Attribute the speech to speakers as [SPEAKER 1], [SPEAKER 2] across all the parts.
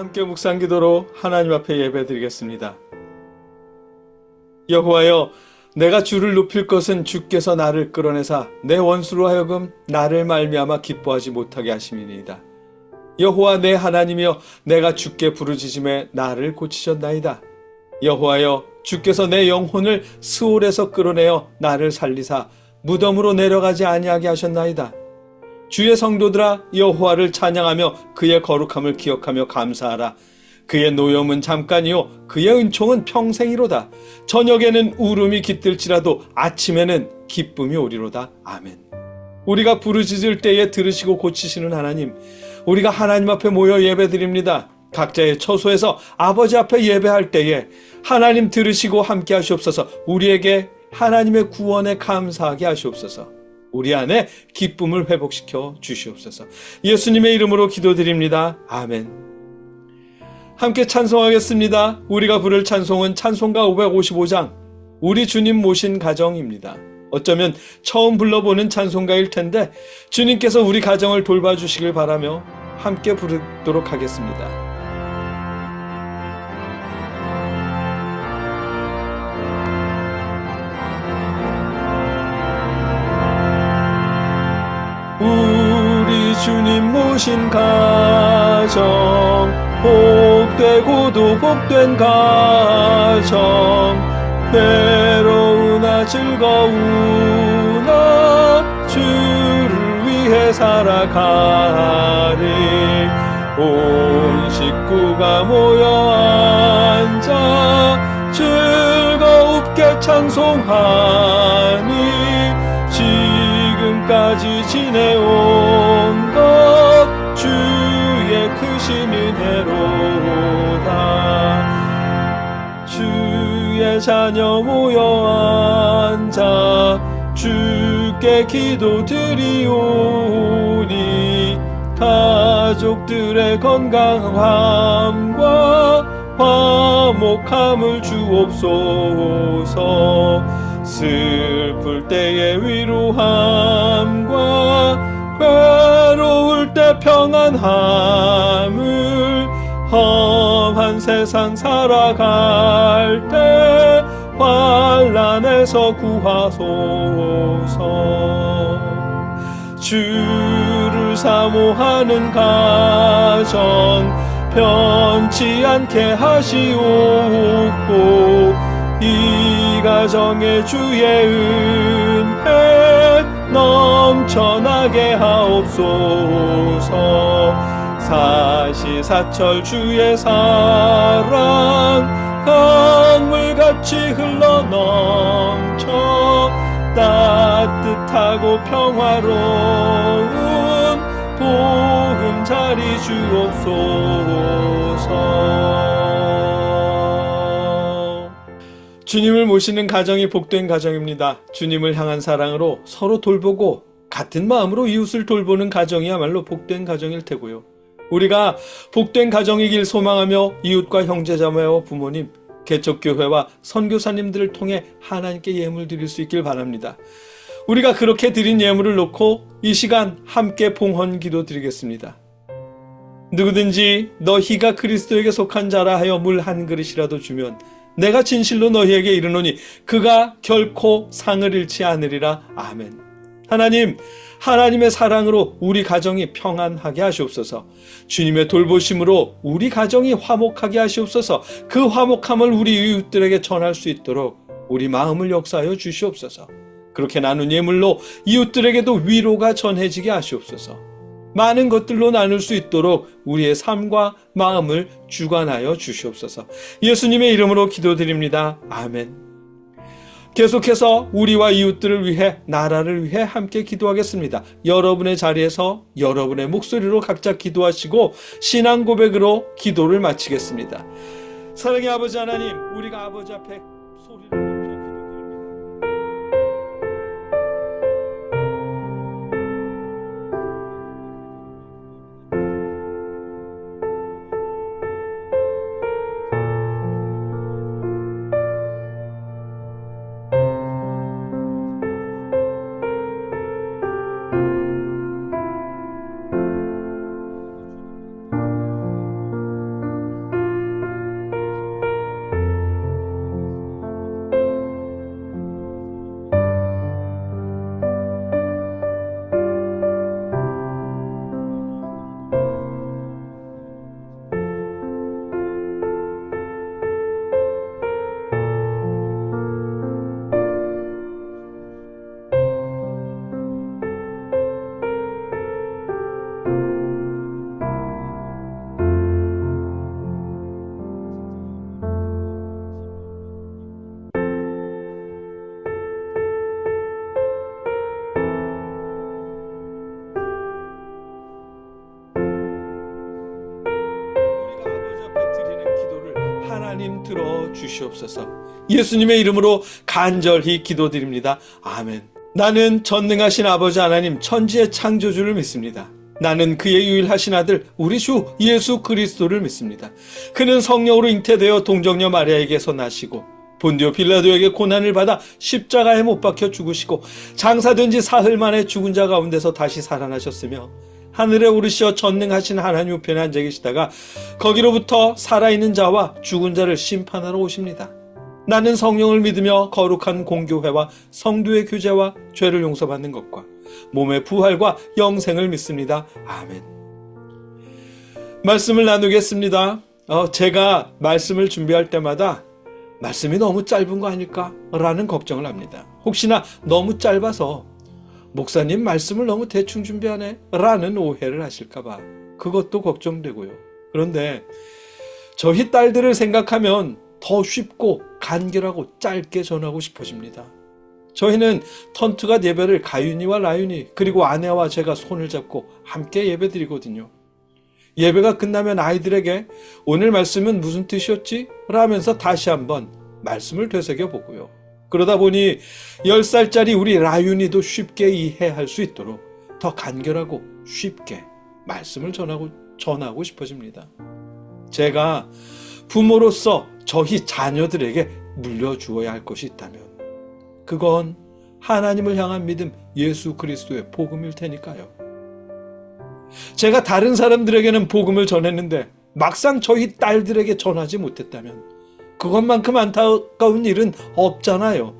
[SPEAKER 1] 함께 묵상 기도로 하나님 앞에 예배드리겠습니다. 여호와여, 내가 주를 높일 것은 주께서 나를 끌어내사 내 원수로 하여금 나를 말미암아 기뻐하지 못하게 하심이니이다. 여호와 내 하나님이여, 내가 주께 부르짖음에 나를 고치셨나이다. 여호와여, 주께서 내 영혼을 스올에서 끌어내어 나를 살리사 무덤으로 내려가지 아니하게 하셨나이다. 주의 성도들아, 여호와를 찬양하며 그의 거룩함을 기억하며 감사하라. 그의 노염은 잠깐이요 그의 은총은 평생이로다. 저녁에는 울음이 깃들지라도 아침에는 기쁨이 오리로다. 아멘. 우리가 부르짖을 때에 들으시고 고치시는 하나님, 우리가 하나님 앞에 모여 예배드립니다. 각자의 처소에서 아버지 앞에 예배할 때에 하나님 들으시고 함께 하시옵소서. 우리에게 하나님의 구원에 감사하게 하시옵소서. 우리 안에 기쁨을 회복시켜 주시옵소서. 예수님의 이름으로 기도드립니다. 아멘. 함께 찬송하겠습니다. 우리가 부를 찬송은 찬송가 555장 우리 주님 모신 가정입니다. 어쩌면 처음 불러보는 찬송가일 텐데 주님께서 우리 가정을 돌봐주시길 바라며 함께 부르도록 하겠습니다. 우리 주님 모신 가정, 복되고도 복된 가정, 괴로우나 즐거우나 주를 위해 살아가리. 온 식구가 모여 앉아 즐겁게 찬송하니 지금까지 지내온 것 주의 크신 은혜로다. 주의 자녀 모여 앉아 주께 기도드리오니 가족들의 건강함과 화목함을 주옵소서. 슬플 때의 위로함과 괴로울 때 평안함을 험한 세상 살아갈 때 환난에서 구하소서. 주를 사모하는 가정 편치 않게 하시옵고 이 가정에 주의 은혜 넘쳐나게 하옵소서. 사시사철 주의 사랑 강물같이 흘러넘쳐 따뜻하고 평화로운 보금자리 주옵소서. 주님을 모시는 가정이 복된 가정입니다. 주님을 향한 사랑으로 서로 돌보고 같은 마음으로 이웃을 돌보는 가정이야말로 복된 가정일 테고요. 우리가 복된 가정이길 소망하며 이웃과 형제자매와 부모님, 개척교회와 선교사님들을 통해 하나님께 예물 드릴 수 있길 바랍니다. 우리가 그렇게 드린 예물을 놓고 이 시간 함께 봉헌 기도 드리겠습니다. 누구든지 너희가 그리스도에게 속한 자라 하여 물 한 그릇이라도 주면 내가 진실로 너희에게 이르노니 그가 결코 상을 잃지 않으리라. 아멘. 하나님, 하나님의 사랑으로 우리 가정이 평안하게 하시옵소서. 주님의 돌보심으로 우리 가정이 화목하게 하시옵소서. 그 화목함을 우리 이웃들에게 전할 수 있도록 우리 마음을 역사하여 주시옵소서. 그렇게 나눈 예물로 이웃들에게도 위로가 전해지게 하시옵소서. 많은 것들로 나눌 수 있도록 우리의 삶과 마음을 주관하여 주시옵소서. 예수님의 이름으로 기도드립니다. 아멘. 계속해서 우리와 이웃들을 위해, 나라를 위해 함께 기도하겠습니다. 여러분의 자리에서 여러분의 목소리로 각자 기도하시고 신앙 고백으로 기도를 마치겠습니다. 사랑의 아버지 하나님, 우리가 아버지 앞에 소리를 높여 기도드립니다. 하나님 들어주시옵소서. 예수님의 이름으로 간절히 기도드립니다. 아멘. 나는 전능하신 아버지 하나님 천지의 창조주를 믿습니다. 나는 그의 유일하신 아들 우리 주 예수 그리스도를 믿습니다. 그는 성령으로 잉태되어 동정녀 마리아에게서 나시고 본디오 빌라도에게 고난을 받아 십자가에 못 박혀 죽으시고 장사된 지 사흘 만에 죽은 자 가운데서 다시 살아나셨으며 하늘에 오르시어 전능하신 하나님 우편에 앉아 계시다가 거기로부터 살아있는 자와 죽은 자를 심판하러 오십니다. 나는 성령을 믿으며 거룩한 공교회와 성도의 교제와 죄를 용서받는 것과 몸의 부활과 영생을 믿습니다. 아멘. 말씀을 나누겠습니다. 제가 말씀을 준비할 때마다 말씀이 너무 짧은 거 아닐까? 라는 걱정을 합니다. 혹시나 너무 짧아서 목사님 말씀을 너무 대충 준비하네? 라는 오해를 하실까봐 그것도 걱정되고요. 그런데 저희 딸들을 생각하면 더 쉽고 간결하고 짧게 전하고 싶어집니다. 저희는 턴투갓 예배를 가윤이와 라윤이 그리고 아내와 제가 손을 잡고 함께 예배드리거든요. 예배가 끝나면 아이들에게 오늘 말씀은 무슨 뜻이었지? 라면서 다시 한번 말씀을 되새겨보고요. 그러다 보니 10살짜리 우리 라윤이도 쉽게 이해할 수 있도록 더 간결하고 쉽게 말씀을 전하고 싶어집니다. 제가 부모로서 저희 자녀들에게 물려주어야 할 것이 있다면 그건 하나님을 향한 믿음 예수 그리스도의 복음일 테니까요. 제가 다른 사람들에게는 복음을 전했는데 막상 저희 딸들에게 전하지 못했다면 그것만큼 안타까운 일은 없잖아요.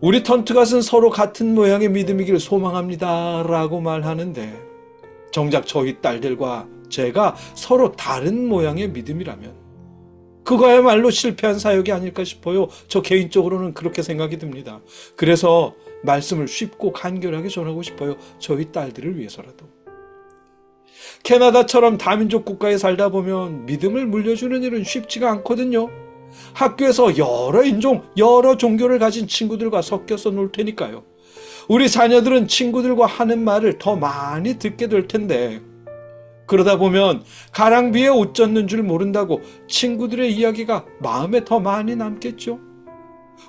[SPEAKER 1] 우리 턴트갓은 서로 같은 모양의 믿음이길 소망합니다 라고 말하는데 정작 저희 딸들과 제가 서로 다른 모양의 믿음이라면 그거야말로 실패한 사역이 아닐까 싶어요. 저 개인적으로는 그렇게 생각이 듭니다. 그래서 말씀을 쉽고 간결하게 전하고 싶어요. 저희 딸들을 위해서라도. 캐나다처럼 다민족 국가에 살다 보면 믿음을 물려주는 일은 쉽지가 않거든요. 학교에서 여러 인종, 여러 종교를 가진 친구들과 섞여서 놀 테니까요. 우리 자녀들은 친구들과 하는 말을 더 많이 듣게 될 텐데 그러다 보면 가랑비에 옷 젖는 줄 모른다고 친구들의 이야기가 마음에 더 많이 남겠죠.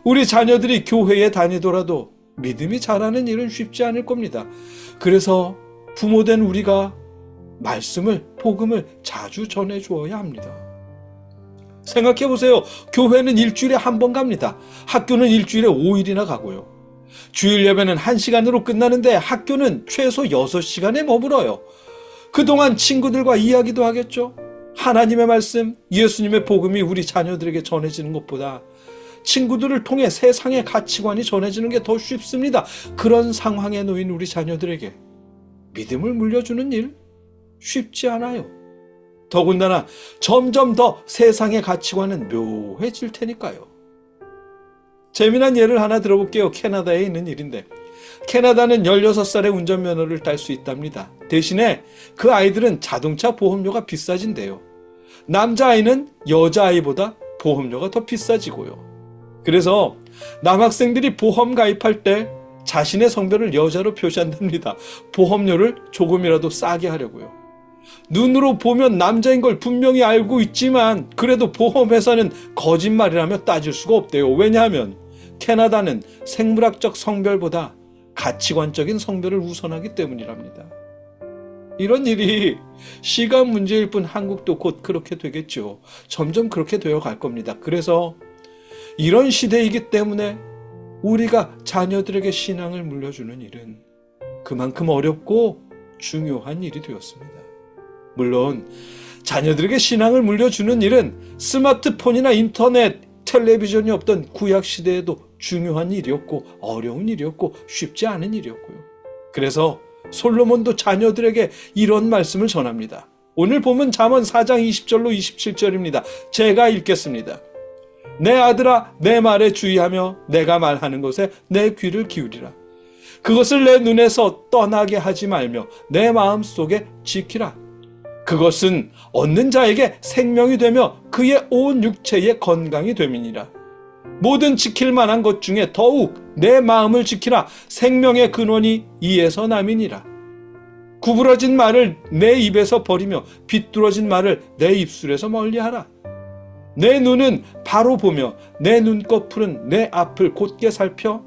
[SPEAKER 1] 우리 자녀들이 교회에 다니더라도 믿음이 자라는 일은 쉽지 않을 겁니다. 그래서 부모된 우리가 말씀을, 복음을 자주 전해주어야 합니다. 생각해보세요. 교회는 일주일에 한 번 갑니다. 학교는 일주일에 5일이나 가고요. 주일 예배는 1시간으로 끝나는데 학교는 최소 6시간에 머물어요. 그동안 친구들과 이야기도 하겠죠. 하나님의 말씀, 예수님의 복음이 우리 자녀들에게 전해지는 것보다 친구들을 통해 세상의 가치관이 전해지는 게 더 쉽습니다. 그런 상황에 놓인 우리 자녀들에게 믿음을 물려주는 일 쉽지 않아요. 더군다나 점점 더 세상의 가치관은 묘해질 테니까요. 재미난 예를 하나 들어볼게요. 캐나다에 있는 일인데 캐나다는 16살에 운전면허를 딸 수 있답니다. 대신에 그 아이들은 자동차 보험료가 비싸진대요. 남자아이는 여자아이보다 보험료가 더 비싸지고요. 그래서 남학생들이 보험 가입할 때 자신의 성별을 여자로 표시한답니다. 보험료를 조금이라도 싸게 하려고요. 눈으로 보면 남자인 걸 분명히 알고 있지만 그래도 보험회사는 거짓말이라며 따질 수가 없대요. 왜냐하면 캐나다는 생물학적 성별보다 가치관적인 성별을 우선하기 때문이랍니다. 이런 일이 시간 문제일 뿐 한국도 곧 그렇게 되겠죠. 점점 그렇게 되어 갈 겁니다. 그래서 이런 시대이기 때문에 우리가 자녀들에게 신앙을 물려주는 일은 그만큼 어렵고 중요한 일이 되었습니다. 물론 자녀들에게 신앙을 물려주는 일은 스마트폰이나 인터넷, 텔레비전이 없던 구약시대에도 중요한 일이었고 어려운 일이었고 쉽지 않은 일이었고요. 그래서 솔로몬도 자녀들에게 이런 말씀을 전합니다. 오늘 보면 잠언 4장 20절로 27절입니다. 제가 읽겠습니다. 내 아들아 내 말에 주의하며 내가 말하는 것에 내 귀를 기울이라. 그것을 내 눈에서 떠나게 하지 말며 내 마음속에 지키라. 그것은 얻는 자에게 생명이 되며 그의 온 육체의 건강이 됨이니라. 모든 지킬 만한 것 중에 더욱 내 마음을 지키라. 생명의 근원이 이에서 남이니라. 구부러진 말을 내 입에서 버리며 비뚤어진 말을 내 입술에서 멀리하라. 내 눈은 바로 보며 내 눈꺼풀은 내 앞을 곧게 살펴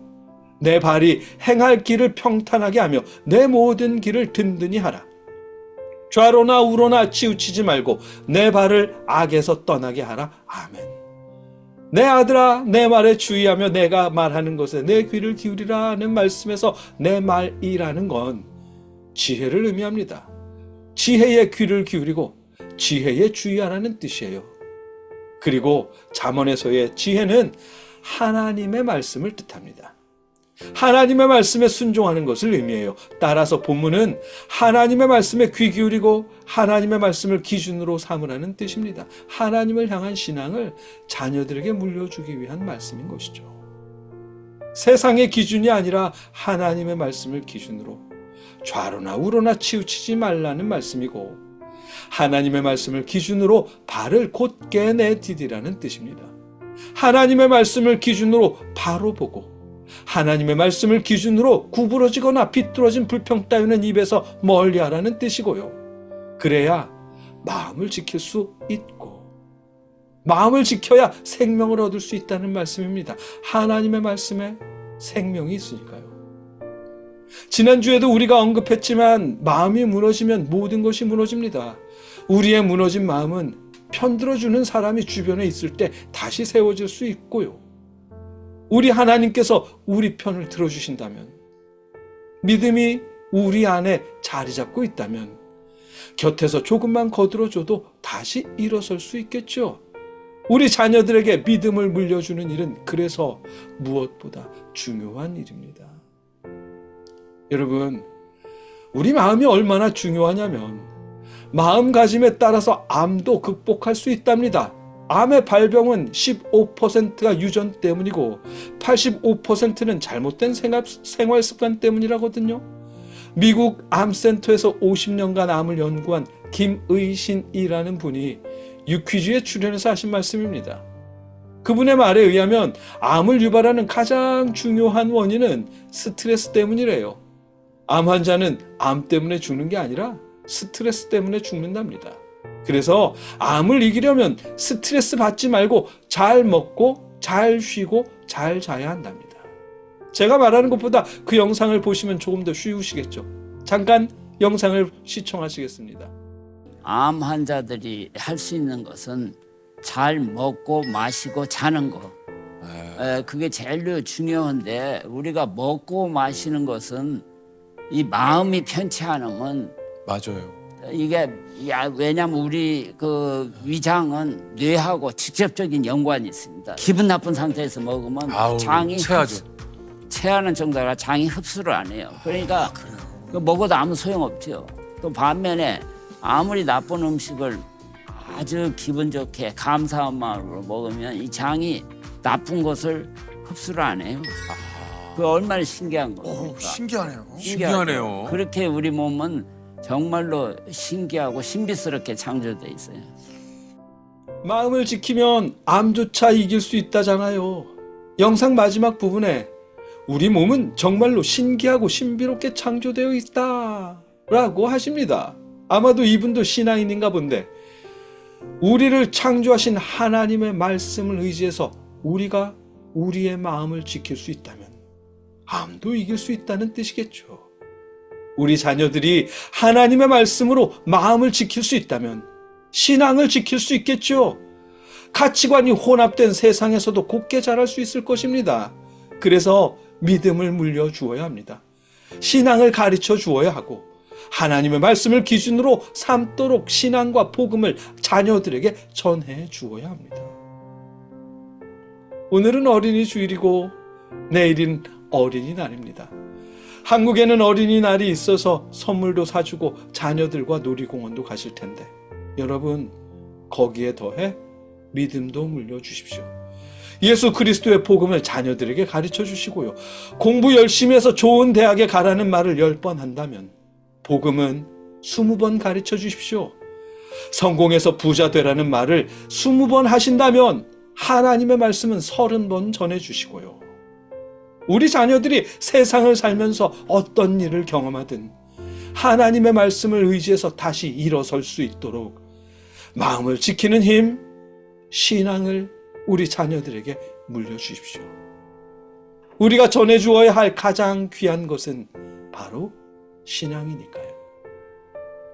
[SPEAKER 1] 내 발이 행할 길을 평탄하게 하며 내 모든 길을 든든히 하라. 좌로나 우로나 치우치지 말고 내 발을 악에서 떠나게 하라. 아멘. 내 아들아, 내 말에 주의하며 내가 말하는 것에 내 귀를 기울이라 하는 말씀에서 내 말이라는 건 지혜를 의미합니다. 지혜의 귀를 기울이고 지혜에 주의하라는 뜻이에요. 그리고 잠언에서의 지혜는 하나님의 말씀을 뜻합니다. 하나님의 말씀에 순종하는 것을 의미해요. 따라서 본문은 하나님의 말씀에 귀 기울이고 하나님의 말씀을 기준으로 삼으라는 뜻입니다. 하나님을 향한 신앙을 자녀들에게 물려주기 위한 말씀인 것이죠. 세상의 기준이 아니라 하나님의 말씀을 기준으로 좌로나 우로나 치우치지 말라는 말씀이고, 하나님의 말씀을 기준으로 발을 곧게 내디디라는 뜻입니다. 하나님의 말씀을 기준으로 바로 보고 하나님의 말씀을 기준으로 구부러지거나 비뚤어진 불평 따위는 입에서 멀리하라는 뜻이고요. 그래야 마음을 지킬 수 있고, 마음을 지켜야 생명을 얻을 수 있다는 말씀입니다. 하나님의 말씀에 생명이 있으니까요. 지난주에도 우리가 언급했지만 마음이 무너지면 모든 것이 무너집니다. 우리의 무너진 마음은 편들어주는 사람이 주변에 있을 때 다시 세워질 수 있고요. 우리 하나님께서 우리 편을 들어주신다면, 믿음이 우리 안에 자리 잡고 있다면 곁에서 조금만 거들어줘도 다시 일어설 수 있겠죠. 우리 자녀들에게 믿음을 물려주는 일은 그래서 무엇보다 중요한 일입니다. 여러분, 우리 마음이 얼마나 중요하냐면 마음가짐에 따라서 암도 극복할 수 있답니다. 암의 발병은 15%가 유전 때문이고 85%는 잘못된 생활 습관 때문이라거든요. 미국 암센터에서 50년간 암을 연구한 김의신이라는 분이 유퀴즈에 출연해서 하신 말씀입니다. 그분의 말에 의하면 암을 유발하는 가장 중요한 원인은 스트레스 때문이래요. 암 환자는 암 때문에 죽는 게 아니라 스트레스 때문에 죽는답니다. 그래서 암을 이기려면 스트레스 받지 말고 잘 먹고 잘 쉬고 잘 자야 한답니다. 제가 말하는 것보다 그 영상을 보시면 조금 더 쉬우시겠죠. 잠깐 영상을 시청하시겠습니다.
[SPEAKER 2] 암 환자들이 할 수 있는 것은 잘 먹고 마시고 자는 거. 그게 제일 중요한데, 우리가 먹고 마시는 것은 이 마음이 편치 않으면,
[SPEAKER 3] 맞아요.
[SPEAKER 2] 이게 왜냐면 우리 그 위장은 뇌하고 직접적인 연관이 있습니다. 기분 나쁜 상태에서 먹으면 장이 체하는 정도라 장이 흡수를 안 해요. 그러니까 먹어도 아무 소용없죠. 또 반면에 아무리 나쁜 음식을 아주 기분 좋게 감사한 마음으로 먹으면 이 장이 나쁜 것을 흡수를 안 해요. 그 얼마나 신기한 겁니까?
[SPEAKER 3] 신기하네요.
[SPEAKER 2] 그렇게 우리 몸은 정말로 신기하고 신비스럽게 창조되어 있어요.
[SPEAKER 1] 마음을 지키면 암조차 이길 수 있다잖아요. 영상 마지막 부분에 우리 몸은 정말로 신기하고 신비롭게 창조되어 있다 라고 하십니다. 아마도 이분도 신앙인인가 본데, 우리를 창조하신 하나님의 말씀을 의지해서 우리가 우리의 마음을 지킬 수 있다면 암도 이길 수 있다는 뜻이겠죠. 우리 자녀들이 하나님의 말씀으로 마음을 지킬 수 있다면 신앙을 지킬 수 있겠죠. 가치관이 혼합된 세상에서도 곱게 자랄 수 있을 것입니다. 그래서 믿음을 물려주어야 합니다. 신앙을 가르쳐 주어야 하고 하나님의 말씀을 기준으로 삼도록 신앙과 복음을 자녀들에게 전해 주어야 합니다. 오늘은 어린이 주일이고 내일은 어린이날입니다. 한국에는 어린이날이 있어서 선물도 사주고 자녀들과 놀이공원도 가실 텐데, 여러분 거기에 더해 믿음도 물려주십시오. 예수 그리스도의 복음을 자녀들에게 가르쳐 주시고요. 공부 열심히 해서 좋은 대학에 가라는 말을 10번 한다면 복음은 20번 가르쳐 주십시오. 성공해서 부자 되라는 말을 20번 하신다면 하나님의 말씀은 30번 전해주시고요. 우리 자녀들이 세상을 살면서 어떤 일을 경험하든 하나님의 말씀을 의지해서 다시 일어설 수 있도록 마음을 지키는 힘, 신앙을 우리 자녀들에게 물려주십시오. 우리가 전해주어야 할 가장 귀한 것은 바로 신앙이니까요.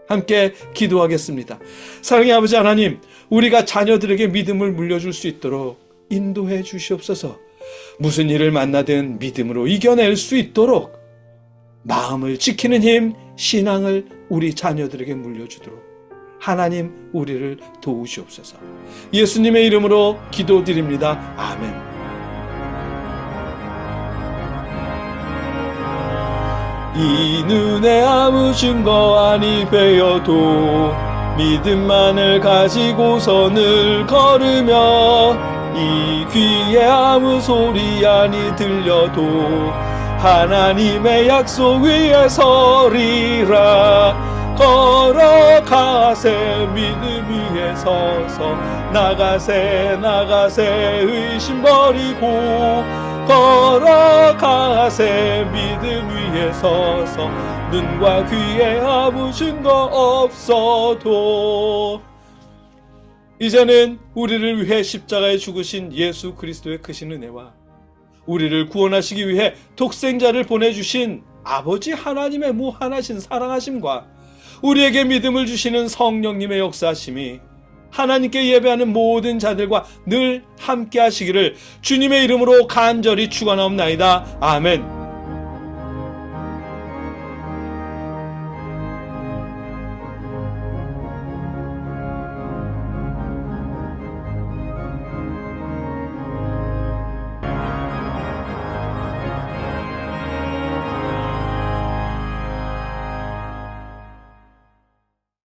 [SPEAKER 1] 함께 기도하겠습니다. 사랑의 아버지 하나님, 우리가 자녀들에게 믿음을 물려줄 수 있도록 인도해 주시옵소서. 무슨 일을 만나든 믿음으로 이겨낼 수 있도록 마음을 지키는 힘, 신앙을 우리 자녀들에게 물려주도록 하나님 우리를 도우시옵소서. 예수님의 이름으로 기도드립니다. 아멘. 이 눈에 아무 증거 아니 베어도 믿음만을 가지고서 늘 걸으며 이 귀에 아무 소리 아니 들려도 하나님의 약속 위에 서리라. 걸어가세 믿음 위에 서서 나가세 의심 버리고 걸어가세 믿음 위에 서서 눈과 귀에 아무 증거 없어도 이제는 우리를 위해 십자가에 죽으신 예수 그리스도의 크신 은혜와 우리를 구원하시기 위해 독생자를 보내주신 아버지 하나님의 무한하신 사랑하심과 우리에게 믿음을 주시는 성령님의 역사하심이 하나님께 예배하는 모든 자들과 늘 함께 하시기를 주님의 이름으로 간절히 축원하옵나이다. 아멘.